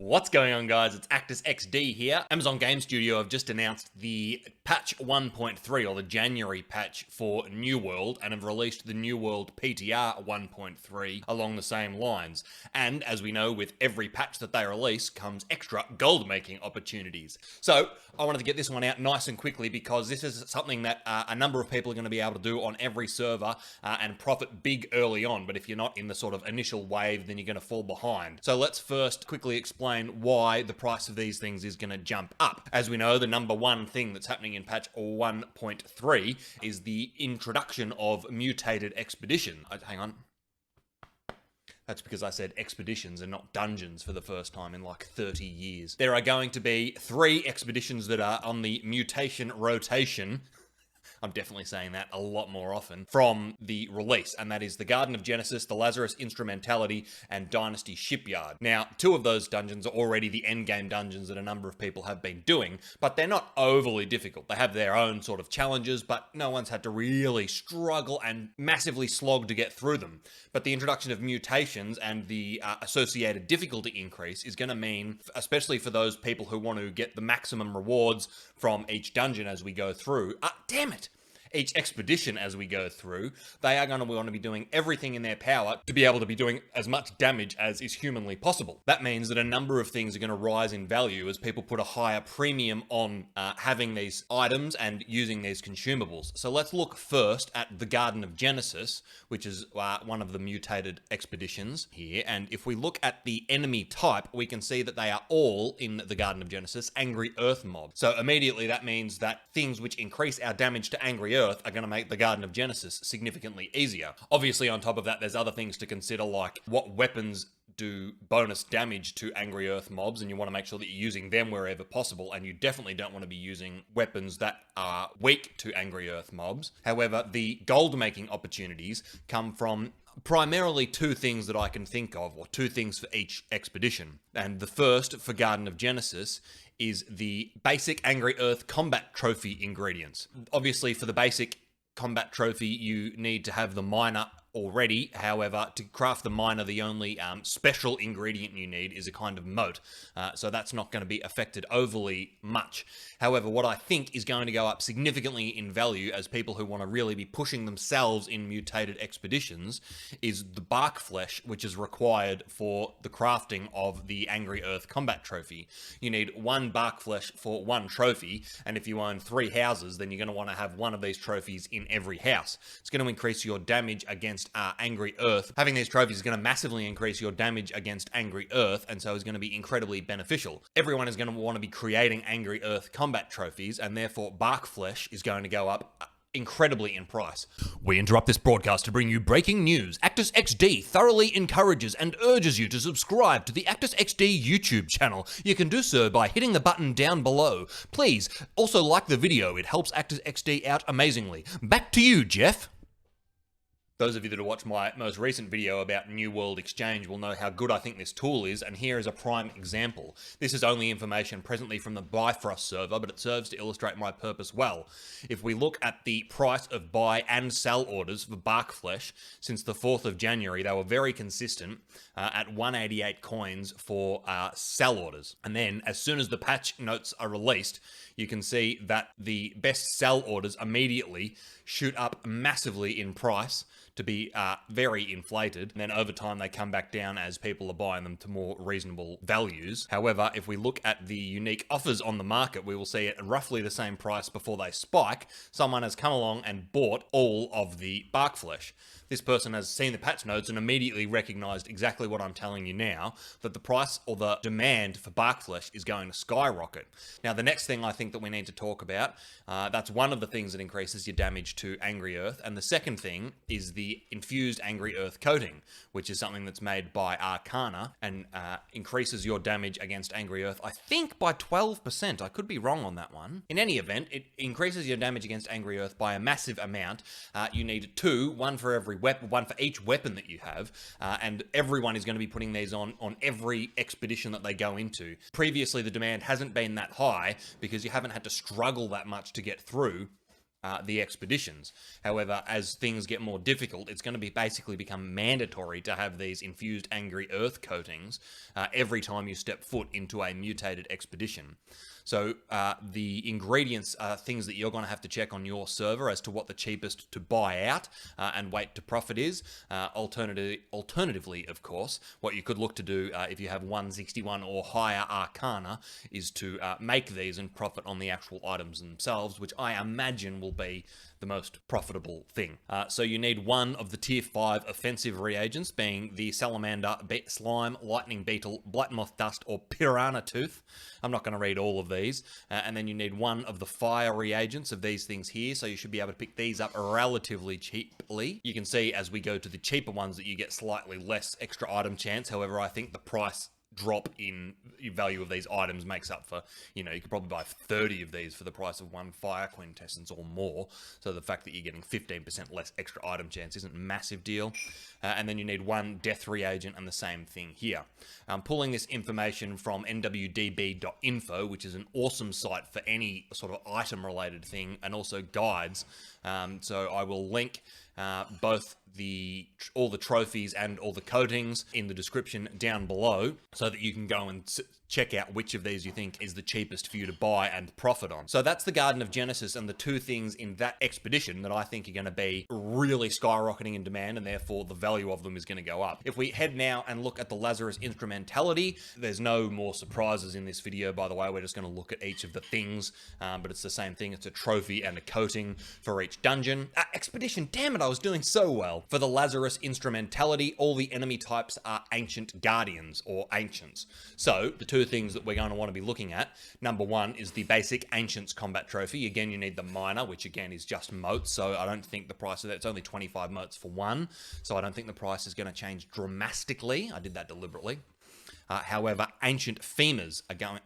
What's going on, guys? It's ActusXD here. Amazon Game Studio have just announced the patch 1.3, or the January patch for New World, and have released the New World PTR 1.3 along the same lines. And as we know, with every patch that they release comes extra gold making opportunities. So I wanted to get this one out nice and quickly because this is something that a number of people are going to be able to do on every server and profit big early on. But if you're not in the sort of initial wave, then you're going to fall behind. So let's first quickly explain why the price of these things is going to jump up. As we know, the number one thing that's happening in patch 1.3 is the introduction of mutated expedition. Hang on. That's because I said expeditions and not dungeons for the first time in like 30 years. There are going to be 3 expeditions that are on the mutation rotation. I'm definitely saying that a lot more often from the release, and that is the Garden of Genesis, the Lazarus Instrumentality, and Dynasty Shipyard. Now, 2 of those dungeons are already the endgame dungeons that a number of people have been doing, but they're not overly difficult. They have their own sort of challenges, but no one's had to really struggle and massively slog to get through them. But the introduction of mutations and the associated difficulty increase is going to mean, especially for those people who want to get the maximum rewards from each dungeon as we go through, each expedition as we go through, they are going to want to be doing everything in their power to be able to be doing as much damage as is humanly possible. That means that a number of things are going to rise in value as people put a higher premium on having these items and using these consumables. So let's look first at the Garden of Genesis, which is one of the mutated expeditions here. And if we look at the enemy type, we can see that they are all in the Garden of Genesis angry earth mobs. So immediately that means that things which increase our damage to angry earth are going to make the Garden of Genesis significantly easier. Obviously, on top of that, there's other things to consider, like what weapons do bonus damage to angry earth mobs, and you want to make sure that you're using them wherever possible, and you definitely don't want to be using weapons that are weak to angry earth mobs. However, the gold making opportunities come from primarily 2 things that I can think of, or 2 things for each expedition. And the first, for Garden of Genesis, is the basic Angry Earth combat trophy ingredients. Obviously, for the basic combat trophy, you need to have the miner already. However, to craft the miner, the only special ingredient you need is a kind of moat. So that's not going to be affected overly much. However, what I think is going to go up significantly in value as people who want to really be pushing themselves in mutated expeditions is the bark flesh, which is required for the crafting of the Angry Earth combat trophy. You need 1 bark flesh for 1 trophy, and if you own 3 houses, then you're going to want to have 1 of these trophies in every house. It's going to increase your damage against angry earth. Having these trophies is going to massively increase your damage against angry earth, and so is going to be incredibly beneficial. Everyone is going to want to be creating angry earth combat trophies, and therefore bark flesh is going to go up incredibly in price. We interrupt this broadcast to bring you breaking news. ActusXD thoroughly encourages and urges you to subscribe to the ActusXD YouTube channel. You can do so by hitting the button down below. Please also like the video. It helps ActusXD out amazingly. Back to you, Jeff. Those of you that have watched my most recent video about new-world.exchange will know how good I think this tool is, and here is a prime example. This is only information presently from the Bifrost server, but it serves to illustrate my purpose well. If we look at the price of buy and sell orders for bark flesh since the 4th of January, they were very consistent at 188 coins for sell orders. And then, as soon as the patch notes are released, you can see that the best sell orders immediately shoot up massively in price to be very inflated, and then over time they come back down as people are buying them to more reasonable values. However, if we look at the unique offers on the market, we will see at roughly the same price before they spike, someone has come along and bought all of the bark flesh. This person has seen the patch notes and immediately recognized exactly what I'm telling you now, that the price or the demand for bark flesh is going to skyrocket. Now, the next thing I think that we need to talk about, that's one of the things that increases your damage to angry earth, and the second thing is the infused angry earth coating, which is something that's made by Arcana and increases your damage against angry earth, I think by 12%. I could be wrong on that one. In any event, it increases your damage against angry earth by a massive amount. You need 2, 1 for every weapon, 1 for each weapon that you have, and everyone is going to be putting these on every expedition that they go into. Previously, the demand hasn't been that high because you haven't had to struggle that much to get through the expeditions. However, as things get more difficult, it's going to be basically become mandatory to have these infused angry earth coatings every time you step foot into a mutated expedition. So the ingredients are things that you're going to have to check on your server as to what the cheapest to buy out and wait to profit is. Alternatively, of course, what you could look to do if you have 161 or higher Arcana is to make these and profit on the actual items themselves, which I imagine will be the most profitable thing. So you need one of the tier 5 offensive reagents, being the salamander, slime, lightning beetle, black moth dust, or piranha tooth. I'm not going to read all of these. And then you need one of the fire reagents of these things here, so you should be able to pick these up relatively cheaply. You can see as we go to the cheaper ones that you get slightly less extra item chance. However, I think the price drop in value of these items makes up for, you could probably buy 30 of these for the price of one fire quintessence or more. So the fact that you're getting 15% less extra item chance isn't a massive deal. And then you need one death reagent, and the same thing here. I'm pulling this information from nwdb.info, which is an awesome site for any sort of item related thing, and also guides. So I will link both all the trophies and all the coatings in the description down below, so that you can go and check out which of these you think is the cheapest for you to buy and profit on. So that's the Garden of Genesis, and the two things in that expedition that I think are going to be really skyrocketing in demand, and therefore the value of them is going to go up. If we head now and look at the Lazarus Instrumentality, there's no more surprises in this video, by the way. We're just going to look at each of the things, but it's the same thing. It's a trophy and a coating for each dungeon. Expedition, damn it, I was doing so well. For the Lazarus Instrumentality, all the enemy types are ancient guardians, or ancients. So the two things that we're going to want to be looking at, number one is the basic Ancients combat trophy. Again, you need the minor, which again is just motes, so I don't think the price of that, it's only 25 motes for one, so I don't think the price is going to change dramatically. I did that deliberately. However, ancient femurs are going...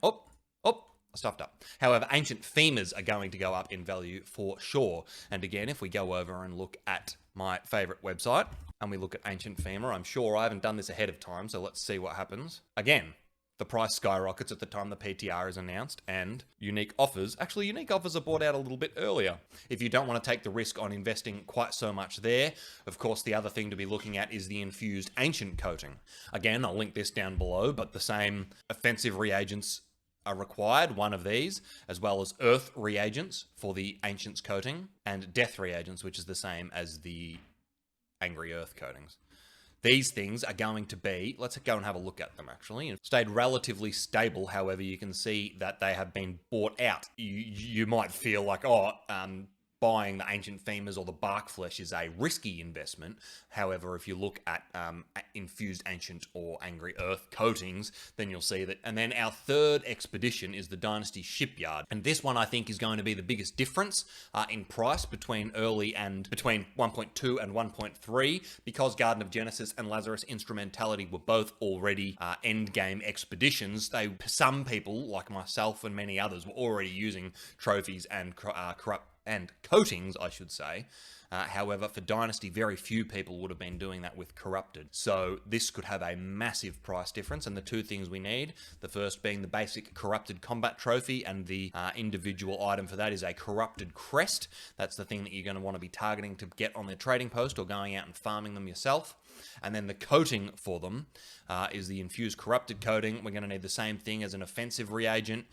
I stuffed up. However, ancient femurs are going to go up in value for sure. And again, if we go over and look at my favorite website and we look at ancient femur, I'm sure I haven't done this ahead of time, so let's see what happens. Again, the price skyrockets at the time the PTR is announced, and unique offers are bought out a little bit earlier. If you don't want to take the risk on investing quite so much there, of course, the other thing to be looking at is the infused ancient coating. Again, I'll link this down below, but the same offensive reagents are required, one of these, as well as earth reagents for the ancients coating, and death reagents, which is the same as the angry earth coatings. These things are going to be, let's go and have a look at them actually, stayed relatively stable. However, you can see that they have been bought out. You might feel like, buying the ancient femurs or the bark flesh is a risky investment. However, if you look at infused ancient or angry earth coatings, then you'll see that. And then our third expedition is the Dynasty Shipyard, and this one I think is going to be the biggest difference in price between early and between 1.2 and 1.3, because Garden of Genesis and Lazarus Instrumentality were both already end game expeditions. Some people like myself and many others were already using trophies and coatings, I should say. However, for Dynasty, very few people would have been doing that with Corrupted. So this could have a massive price difference, and the two things we need, the first being the basic Corrupted combat trophy, and the individual item for that is a Corrupted crest. That's the thing that you're going to want to be targeting to get on their trading post or going out and farming them yourself. And then the coating for them is the infused corrupted coating. We're going to need the same thing as an offensive reagent,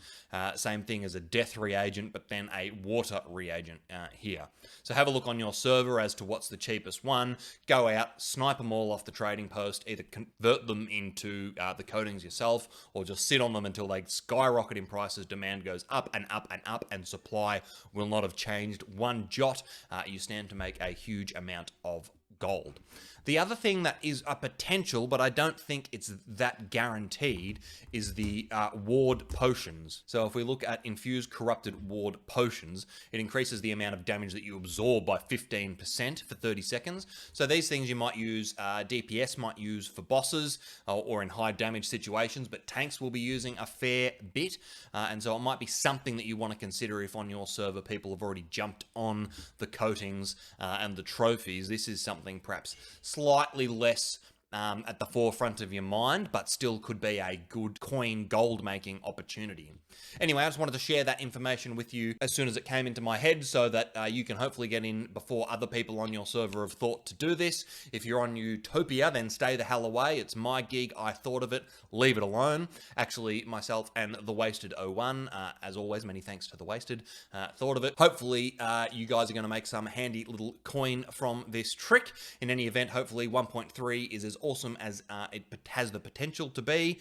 same thing as a death reagent, but then a water reagent here. So have a look on your server as to what's the cheapest one. Go out, snipe them all off the trading post, either convert them into the coatings yourself, or just sit on them until they skyrocket in price as demand goes up and up and up, and supply will not have changed one jot. You stand to make a huge amount of gold. The other thing that is a potential, but I don't think it's that guaranteed, is the ward potions. So if we look at infused corrupted ward potions, it increases the amount of damage that you absorb by 15% for 30 seconds. So these things you might use, DPS might use for bosses or in high damage situations, but tanks will be using a fair bit. And so it might be something that you want to consider if on your server people have already jumped on the coatings and the trophies. This is something perhaps slightly less at the forefront of your mind, but still could be a good coin gold making opportunity. Anyway, I just wanted to share that information with you as soon as it came into my head so that you can hopefully get in before other people on your server have thought to do this. If you're on Utopia, then stay the hell away. It's my gig. I thought of it. Leave it alone. Actually, myself and the Wasted 01, as always, many thanks to the Wasted, thought of it. Hopefully, you guys are going to make some handy little coin from this trick. In any event, hopefully 1.3 is as awesome as it has the potential to be.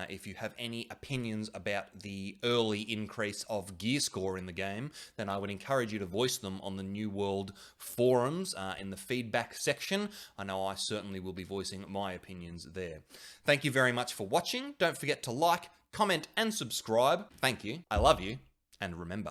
If you have any opinions about the early increase of gear score in the game, then I would encourage you to voice them on the New World forums in the feedback section. I know I certainly will be voicing my opinions there. Thank you very much for watching. Don't forget to like, comment, and subscribe. Thank you. I love you. And remember,